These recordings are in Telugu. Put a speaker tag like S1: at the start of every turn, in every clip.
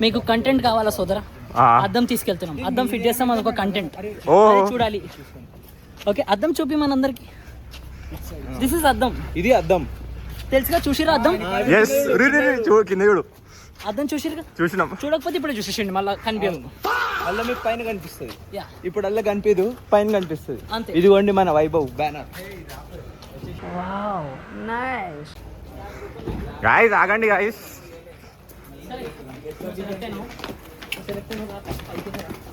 S1: మీకు కంటెంట్ కావాలా సోదరా? అద్దం తీసుకెళ్తున్నాం, అద్దం ఫిట్ చేస్తాం, అదొక కంటెంట్ చూడాలి. ఓకే, అద్దం చూపి మనందరికి. దిస్ ఇస్ అద్దం.
S2: ఇది అద్దం
S1: తెలుసుగా, చూసిరా అద్దం? అద్దం చూసిరుగా?
S2: చూసినాం.
S1: చూడకపోతే ఇప్పుడు చూసేసిండి, మళ్ళీ కనిపించదు.
S2: అల్ల మీకు పైన కనిపిస్తుంది, ఇప్పుడు అల్ల కనిపించదు, పైన కనిపిస్తుంది.
S1: అంతే.
S2: ఇదిగోండి మన Vaibhav banner.
S1: Wow, nice.
S2: Guys ఆగండి గాయ్స్,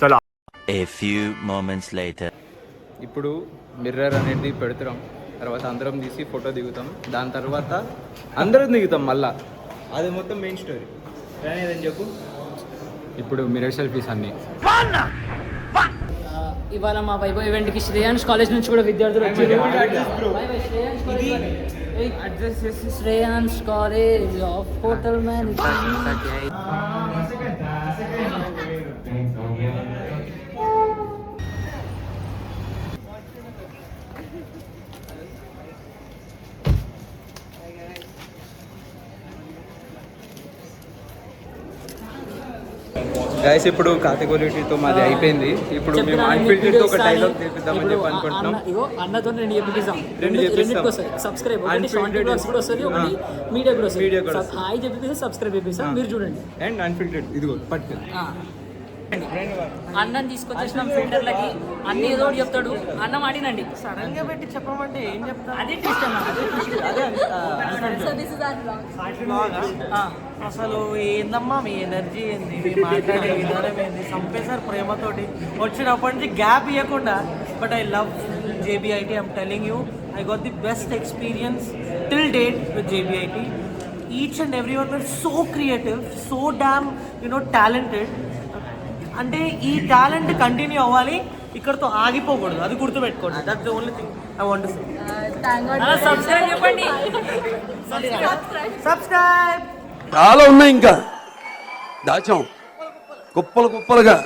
S2: చలో.
S3: A few moments later.
S2: ఇప్పుడు మిర్రర్ అనేది పెడుతున్నాం, తర్వాత అందరం తీసి ఫోటో దిగుతాం, దాని తర్వాత అందరం దిగుతాం మళ్ళా. అది మొత్తం మెయిన్ స్టోరీ. ఏదని చెప్పు. ఇప్పుడు మిర్రర్ సెల్ఫీస్ అన్ని.
S1: ఇవాళ మా వైభవ్ ఈవెంట్కి శ్రేయాన్స్ కాలేజ్ నుంచి కూడా విద్యార్థులు వచ్చారు. Shreyans college of hotel management.
S2: Guys ఇప్పుడు కాటగోలిటీతో మాది అయిపోయింది. ఇప్పుడు మేము అన్ఫిల్టెడ్ తో ఒక డైలాగ్ తీపిద్దామని చెప్పి అనుకుంటున్నాం.
S1: అన్నతో రెండు చెప్పిస్తాం. సబ్స్క్రైబ్ ఒకటి మీడియా కూడా వస్తుంది. హాయ్ చెప్పి సబ్స్క్రైబ్ చేపిస్తాం, మీరు చూడండి.
S2: అండ్ అన్ఫిల్టెడ్ ఇదిగో పట్టుకెళ్ళి
S1: అన్నం తీసుకొచ్చేసినాం ఫిల్టర్లకి. అన్ని ఏదో చెప్తాడు, అన్నం ఆడినండి.
S4: సడన్ గా పెట్టి చెప్పమంటే ఏం చెప్తాను?
S1: అదే ట్విస్ట్ అన్న,
S4: అసలు ఏందమ్మా మీ ఎనర్జీ ఏంది, మీ మాట్లాడే విధానం ఏంది, చంపేశారు ప్రేమతోటి. వచ్చినప్పటి నుంచి గ్యాప్ ఇవ్వకుండా. But I love JBIT. I'm telling you, I got the best experience till date with JBIT. Each and every one were so creative, so damn talented. అంటే ఈ టాలెంట్ కంటిన్యూ అవ్వాలి, ఇక్కడతో ఆగిపోకూడదు, అది గుర్తుపెట్టుకోండి. That's the only thing I want to say.
S1: Subscribe చెప్పండి.
S4: సబ్స్క్రైబ్.
S5: చాలా ఉన్నాయి, ఇంకా దాచాం కుప్పలు కుప్పలుగా.